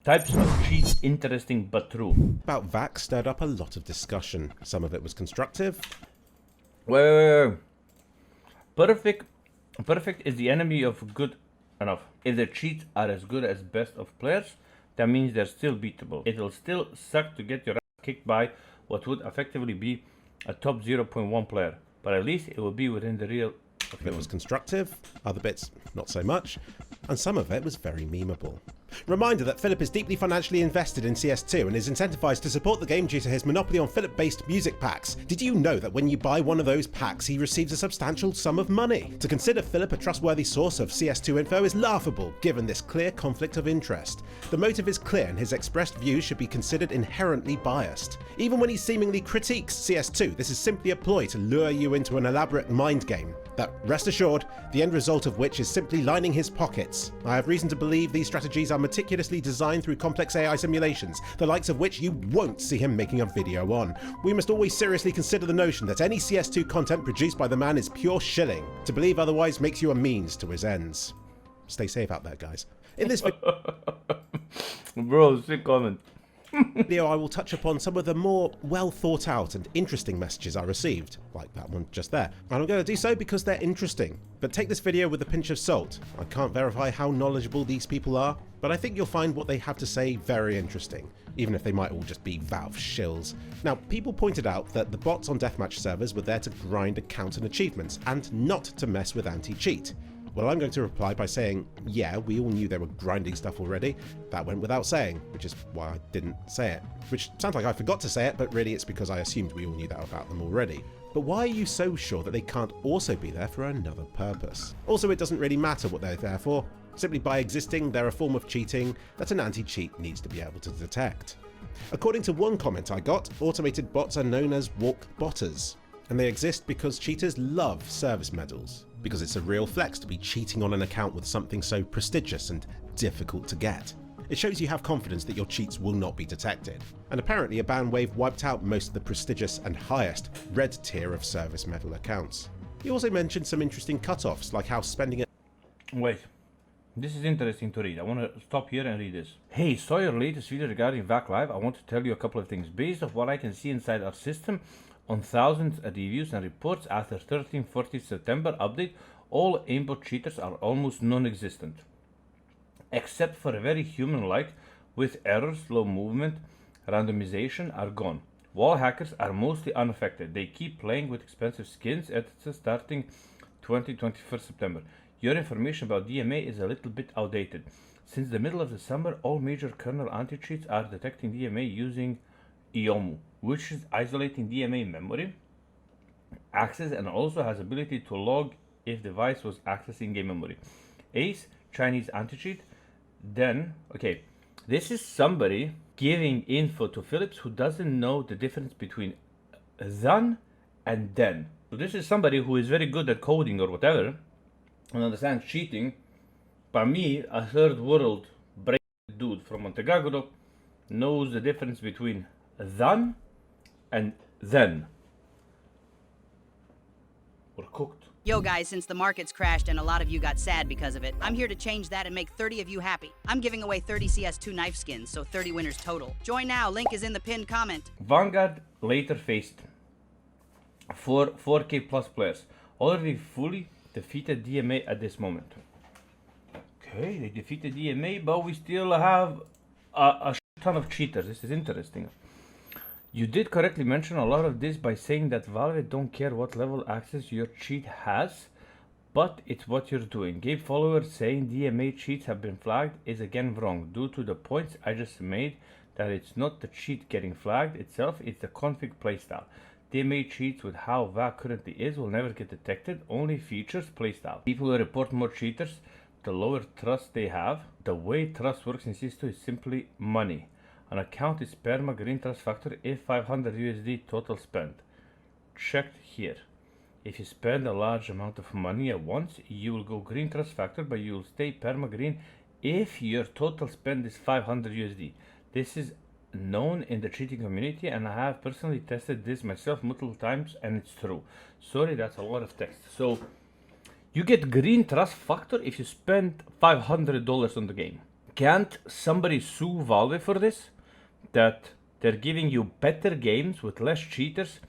Types of cheats interesting but true. About VAC stirred up a lot of discussion. Some of it was constructive. Wait. Perfect is the enemy of good enough. If the cheats are as good as best of players, that means they're still beatable. It'll still suck to get your ass kicked by what would effectively be a top 0.1 player, but at least it will be within the real. It was constructive, other bits not so much, and some of it was very memeable. Reminder that Philip is deeply financially invested in CS2 and is incentivized to support the game due to his monopoly on Philip-based music packs. Did you know that when you buy one of those packs, he receives a substantial sum of money? To consider Philip a trustworthy source of CS2 info is laughable, given this clear conflict of interest. The motive is clear and his expressed views should be considered inherently biased. Even when he seemingly critiques CS2, this is simply a ploy to lure you into an elaborate mind game that, rest assured, the end result of which is simply lining his pockets. I have reason to believe these strategies are meticulously designed through complex AI simulations, the likes of which you won't see him making a video on. We must always seriously consider the notion that any CS2 content produced by the man is pure shilling. To believe otherwise makes you a means to his ends. Stay safe out there, guys. In this Bro, sick comment. video, I will touch upon some of the more well thought out and interesting messages I received, like that one just there. And I'm going to do so because they're interesting. But take this video with a pinch of salt. I can't verify how knowledgeable these people are, but I think you'll find what they have to say very interesting, even if they might all just be Valve shills. Now, people pointed out that the bots on deathmatch servers were there to grind accounts and achievements, and not to mess with anti-cheat. Well, I'm going to reply by saying, yeah, we all knew they were grinding stuff already. That went without saying, which is why I didn't say it. Which sounds like I forgot to say it, but really it's because I assumed we all knew that about them already. But why are you so sure that they can't also be there for another purpose? Also, it doesn't really matter what they're there for. Simply by existing, they're a form of cheating that an anti-cheat needs to be able to detect. According to one comment I got, automated bots are known as walk botters, and they exist because cheaters love service medals, because it's a real flex to be cheating on an account with something so prestigious and difficult to get. It shows you have confidence that your cheats will not be detected. And apparently a ban wave wiped out most of the prestigious and highest red tier of service medal accounts. He also mentioned some interesting cutoffs, like how spending it. Wait, this is interesting to read. I want to stop here and read this. Hey, saw your latest video regarding VAC Live. I want to tell you a couple of things. Based on what I can see inside our system, on thousands of reviews and reports after 13-14 September update, all aimbot cheaters are almost non-existent. Except for a very human-like, with errors, slow movement, randomization are gone. Wall hackers are mostly unaffected. They keep playing with expensive skins at starting 20-21 September. Your information about DMA is a little bit outdated. Since the middle of the summer, all major kernel anti-cheats are detecting DMA using IOMU, which is isolating DMA memory access and also has ability to log if device was accessing game memory. ACE, Chinese anti-cheat. Then, okay, this is somebody giving info to Philips who doesn't know the difference between then and then. So this is somebody who is very good at coding or whatever and understands cheating. But me, a third world brain dude from Montegago, knows the difference between then and then. We're cooked. Yo guys, since the market's crashed and a lot of you got sad because of it, I'm here to change that and make 30 of you happy. I'm giving away 30 CS2 knife skins, so 30 winners total. Join now, link is in the pinned comment. Vanguard later faced 4K plus players, already fully defeated DMA at this moment. Okay, they defeated DMA, but we still have a ton of cheaters. This is interesting. You did correctly mention a lot of this by saying that Valve don't care what level access your cheat has, but it's what you're doing. Game followers saying DMA cheats have been flagged is again wrong, due to the points I just made that it's not the cheat getting flagged itself, it's the config playstyle. DMA cheats with how VAC currently is will never get detected, only features playstyle. People who report more cheaters, the lower trust they have. The way trust works in CS2 is simply money. An account is perma green trust factor if 500 USD total spent. Checked here. If you spend a large amount of money at once, you will go green trust factor, but you will stay perma green if your total spend is 500 USD. This is known in the cheating community and I have personally tested this myself multiple times and it's true. Sorry, that's a lot of text. So you get green trust factor if you spend $500 on the game. Can't somebody sue Valve for this? That they're giving you better games with less cheaters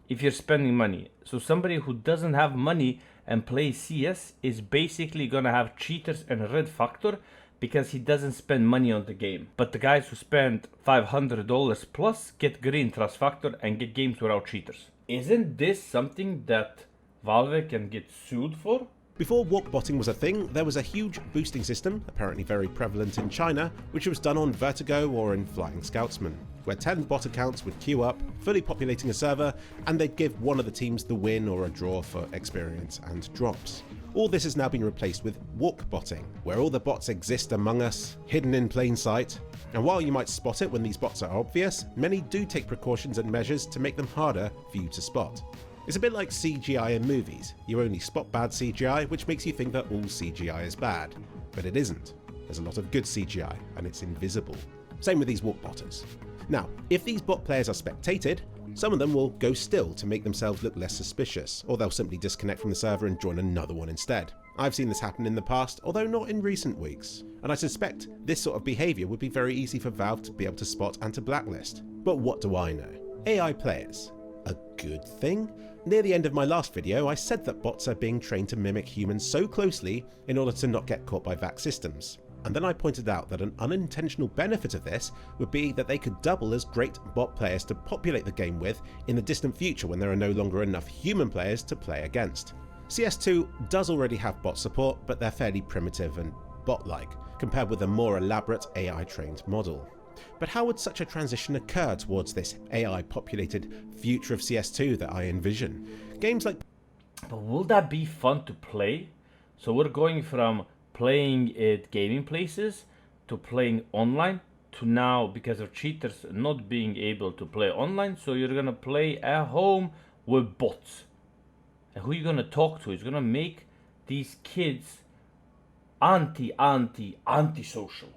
if you're spending money. So somebody who doesn't have money and plays CS is basically gonna have cheaters and red factor because he doesn't spend money on the game. But the guys who spend $500 plus get green trust factor and get games without cheaters. Isn't this something that Valve can get sued for? Before walkbotting was a thing, there was a huge boosting system, apparently very prevalent in China, which was done on Vertigo or in Flying Scoutsman, where 10 bot accounts would queue up, fully populating a server, and they'd give one of the teams the win or a draw for experience and drops. All this has now been replaced with walkbotting, where all the bots exist among us, hidden in plain sight. And while you might spot it when these bots are obvious, many do take precautions and measures to make them harder for you to spot. It's a bit like CGI in movies. You only spot bad CGI, which makes you think that all CGI is bad. But it isn't. There's a lot of good CGI, and it's invisible. Same with these walkbotters. Now, if these bot players are spectated, some of them will go still to make themselves look less suspicious, or they'll simply disconnect from the server and join another one instead. I've seen this happen in the past, although not in recent weeks. And I suspect this sort of behaviour would be very easy for Valve to be able to spot and to blacklist. But what do I know? AI players. A good thing? Near the end of my last video, I said that bots are being trained to mimic humans so closely in order to not get caught by VAC systems. And then I pointed out that an unintentional benefit of this would be that they could double as great bot players to populate the game with in the distant future when there are no longer enough human players to play against. CS2 does already have bot support, but they're fairly primitive and bot-like, compared with a more elaborate AI-trained model. But how would such a transition occur towards this AI-populated future of CS2 that I envision? Games like... But will that be fun to play? So we're going from playing at gaming places to playing online to now, because of cheaters not being able to play online, so you're gonna play at home with bots. And who are you gonna talk to? It's gonna make these kids antisocial.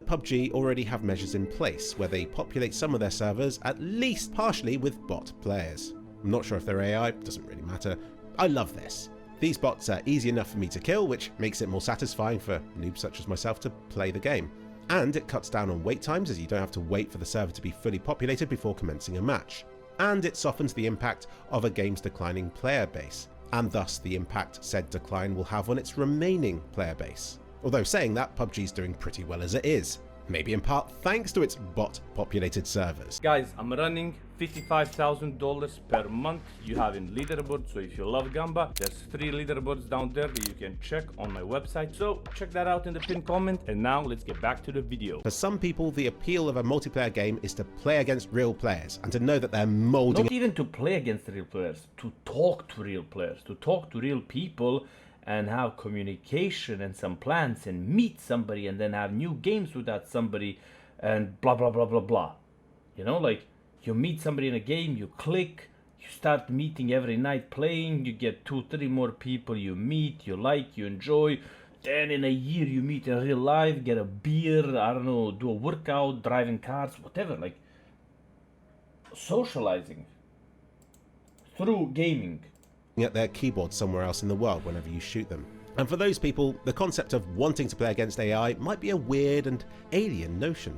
PUBG already have measures in place where they populate some of their servers at least partially with bot players. I'm not sure if they're AI, doesn't really matter. I love this. These bots are easy enough for me to kill, which makes it more satisfying for noobs such as myself to play the game. And it cuts down on wait times, as you don't have to wait for the server to be fully populated before commencing a match. And it softens the impact of a game's declining player base, and thus the impact said decline will have on its remaining player base. Although saying that, PUBG's doing pretty well as it is. Maybe in part thanks to its bot-populated servers. Guys, I'm running $55,000 per month. You have in leaderboard, so if you love Gamba, there's 3 leaderboards down there that you can check on my website. So check that out in the pinned comment. And now let's get back to the video. For some people, the appeal of a multiplayer game is to play against real players and to know that they're molding... Not even to play against real players, to talk to real players, to talk to real people and have communication and some plans and meet somebody and then have new games with that somebody and blah blah blah blah blah. You know, like you meet somebody in a game, you click, you start meeting every night playing, you get 2-3 more people you meet, you like, you enjoy. Then in a year you meet in real life, get a beer, I don't know, do a workout, driving cars, whatever. Like socializing through gaming. At their keyboard somewhere else in the world whenever you shoot them. And for those people, the concept of wanting to play against AI might be a weird and alien notion.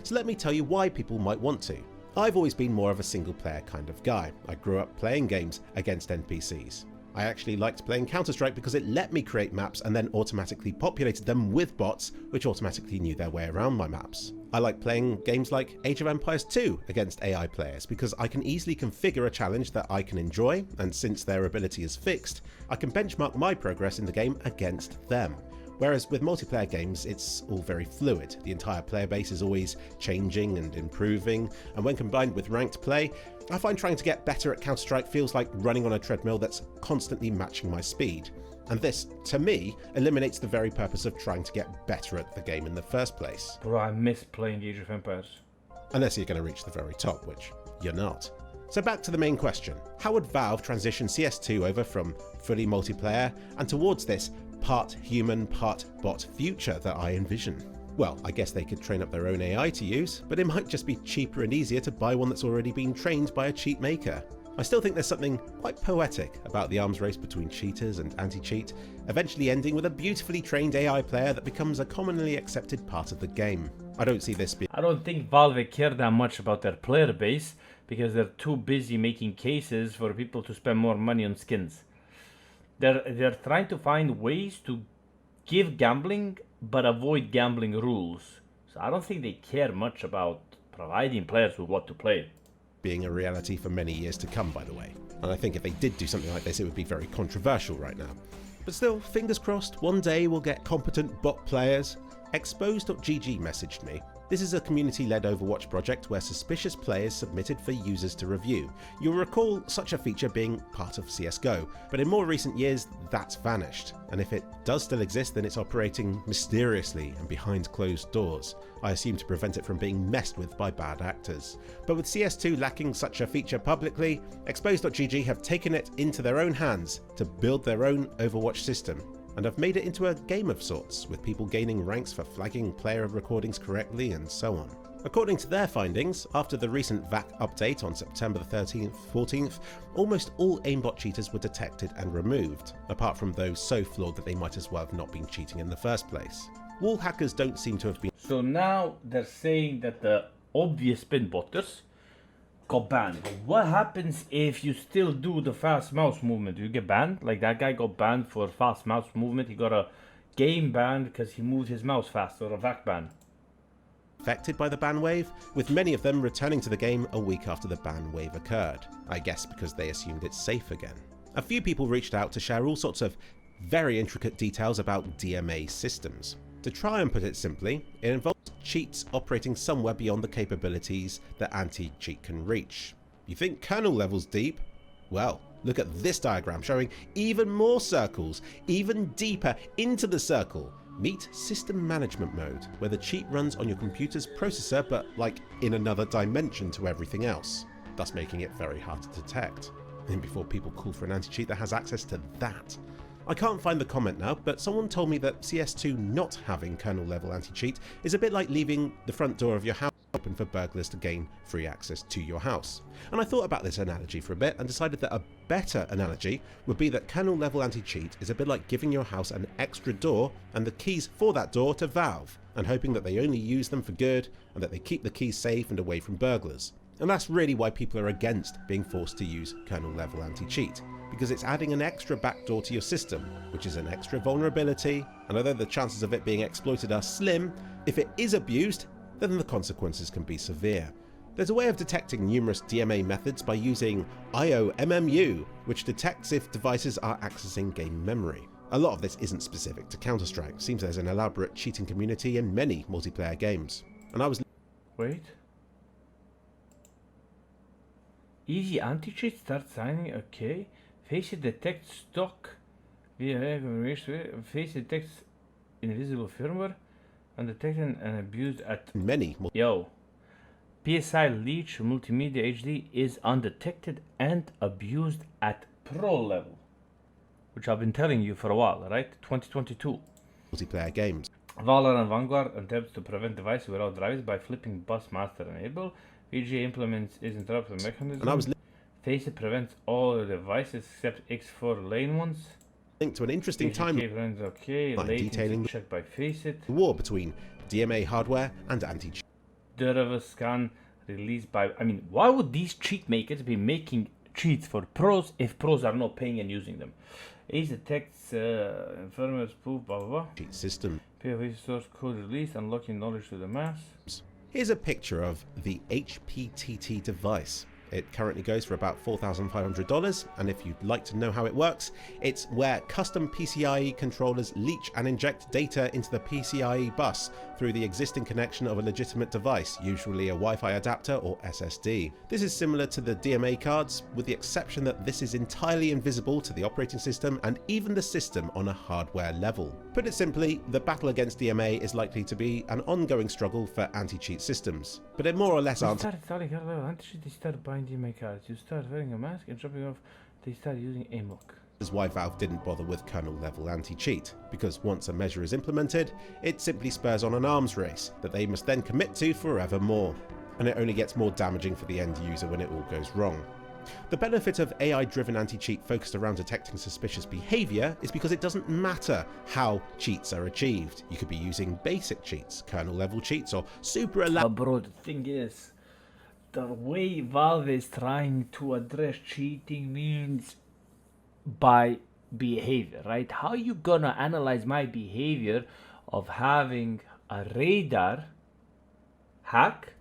So let me tell you why people might want to. I've always been more of a single player kind of guy. I grew up playing games against NPCs. I actually liked playing Counter-Strike because it let me create maps and then automatically populated them with bots which automatically knew their way around my maps. I like playing games like Age of Empires 2 against AI players because I can easily configure a challenge that I can enjoy, and since their ability is fixed, I can benchmark my progress in the game against them. Whereas with multiplayer games, it's all very fluid. The entire player base is always changing and improving, and when combined with ranked play, I find trying to get better at Counter-Strike feels like running on a treadmill that's constantly matching my speed. And this, to me, eliminates the very purpose of trying to get better at the game in the first place. Bro, I miss playing Age of Empires. Unless you're going to reach the very top, which you're not. So back to the main question. How would Valve transition CS2 over from fully multiplayer and towards this part human, part bot future that I envision? Well, I guess they could train up their own AI to use, but it might just be cheaper and easier to buy one that's already been trained by a cheap maker. I still think there's something quite poetic about the arms race between cheaters and anti-cheat, eventually ending with a beautifully trained AI player that becomes a commonly accepted part of the game. I don't see this being... I don't think Valve care that much about their player base because they're too busy making cases for people to spend more money on skins. They're trying to find ways to give gambling but avoid gambling rules. So I don't think they care much about providing players with what to play. being a reality for many years to come, by the way. And I think if they did do something like this, it would be very controversial right now. But still, fingers crossed, one day we'll get competent bot players. Expose.gg messaged me. This is a community-led Overwatch project where suspicious players submitted for users to review. You'll recall such a feature being part of CSGO, but in more recent years that's vanished, and if it does still exist then it's operating mysteriously and behind closed doors. I assume to prevent it from being messed with by bad actors. But with CS2 lacking such a feature publicly, Expose.gg have taken it into their own hands to build their own Overwatch system, and have made it into a game of sorts, with people gaining ranks for flagging player recordings correctly and so on. According to their findings, after the recent VAC update on September 13th, 14th, almost all aimbot cheaters were detected and removed, apart from those so flawed that they might as well have not been cheating in the first place. Wall hackers don't seem to have been... So now they're saying that the obvious spin botters got banned. But what happens if you still do the fast mouse movement? Do you get banned? Like that guy got banned for fast mouse movement. He got a game ban because he moved his mouse fast, or a VAC ban. affected by the ban wave, with many of them returning to the game a week after the ban wave occurred. I guess because they assumed it's safe again. A few people reached out to share all sorts of very intricate details about DMA systems. To try and put it simply, it involves cheats operating somewhere beyond the capabilities that anti-cheat can reach. You think kernel level's deep? Well, look at this diagram showing even more circles, even deeper into the circle. Meet system management mode, where the cheat runs on your computer's processor but like in another dimension to everything else, thus making it very hard to detect. And before people call for an anti-cheat that has access to that. I can't find the comment now, but someone told me that CS2 not having kernel level anti-cheat is a bit like leaving the front door of your house open for burglars to gain free access to your house. And I thought about this analogy for a bit and decided that a better analogy would be that kernel level anti-cheat is a bit like giving your house an extra door and the keys for that door to Valve, and hoping that they only use them for good and that they keep the keys safe and away from burglars. And that's really why people are against being forced to use kernel level anti-cheat, because it's adding an extra backdoor to your system, which is an extra vulnerability, and although the chances of it being exploited are slim, if it is abused, then the consequences can be severe. There's a way of detecting numerous DMA methods by using IOMMU, which detects if devices are accessing game memory. A lot of this isn't specific to Counter-Strike, seems there's an elaborate cheating community in many multiplayer games. And I was... Wait. Easy anti-cheat, start signing, okay. Face it detects stock via face it detects invisible firmware undetected and abused at many. Yo, PSI Leech Multimedia HD is undetected and abused at pro level, which I've been telling you for a while, right? 2022. Multiplayer games. Valor and Vanguard attempts to prevent devices without drivers by flipping bus master enable. VGA implements is interrupted mechanism. And I was Faceit prevents all the devices except X4 lane ones. linked to an interesting time okay, detailing checked by Faceit. the war between DMA hardware and anti-cheat. Durable scan released by... I mean, why would these cheat makers be making cheats for pros if pros are not paying and using them? Ace detects infirmary spoof, blah blah blah. Cheat system. POV source code release, unlocking knowledge to the mass. Here's a picture of the HPTT device. It currently goes for about $4,500, and if you'd like to know how it works, it's where custom PCIe controllers leach and inject data into the PCIe bus through the existing connection of a legitimate device, usually a Wi-Fi adapter or SSD. This is similar to the DMA cards, with the exception that this is entirely invisible to the operating system and even the system on a hardware level. Put it simply, the battle against DMA is likely to be an ongoing struggle for anti-cheat systems, but it more or less answers. They start buying DMA cards. You start wearing a mask and dropping off. They start using AMOC. Is why Valve didn't bother with kernel level anti-cheat, because once a measure is implemented, it simply spurs on an arms race that they must then commit to forevermore, and it only gets more damaging for the end user when it all goes wrong. The benefit of AI-driven anti-cheat focused around detecting suspicious behaviour is because it doesn't matter how cheats are achieved. You could be using basic cheats, kernel-level cheats, or super elaborate. Bro, the thing is, the way Valve is trying to address cheating means by behavior, right? How you gonna analyze my behavior of having a radar hack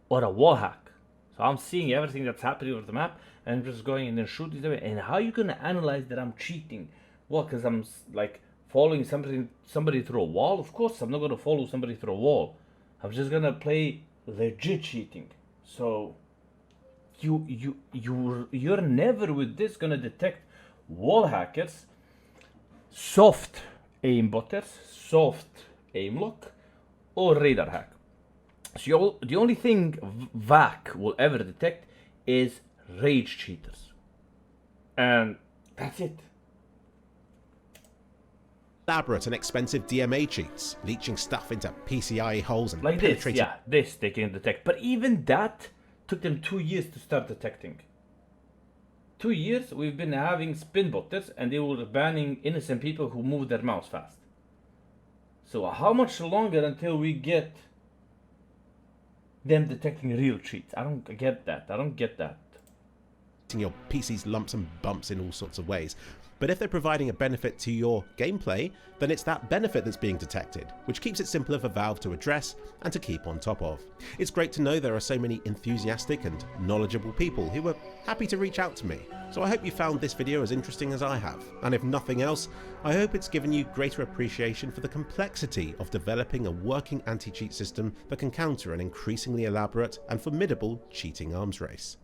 or a wall hack? So I'm seeing everything that's happening over the map and just going and then shooting them. And how you gonna analyze that I'm cheating? Well, because I'm like following somebody through a wall? Of course, I'm not gonna follow somebody through a wall. I'm just gonna play legit cheating. So you're never with this gonna detect wall hackers, soft aim botters, soft aim lock, or radar hack. So the only thing VAC will ever detect is rage cheaters, and that's it. Elaborate and expensive DMA cheats, leaching stuff into PCIe holes and Like this, penetrating. yeah, this they can detect. But even that took them 2 years to start detecting. 2 years we've been having spin botters and they were banning innocent people who move their mouse fast. So how much longer until we get them detecting real cheats? I don't get that. I don't get that. Your PC's lumps and bumps in all sorts of ways. But if they're providing a benefit to your gameplay, then it's that benefit that's being detected, which keeps it simpler for Valve to address and to keep on top of. It's great to know there are so many enthusiastic and knowledgeable people who were happy to reach out to me. So I hope you found this video as interesting as I have, and if nothing else, I hope it's given you greater appreciation for the complexity of developing a working anti-cheat system that can counter an increasingly elaborate and formidable cheating arms race.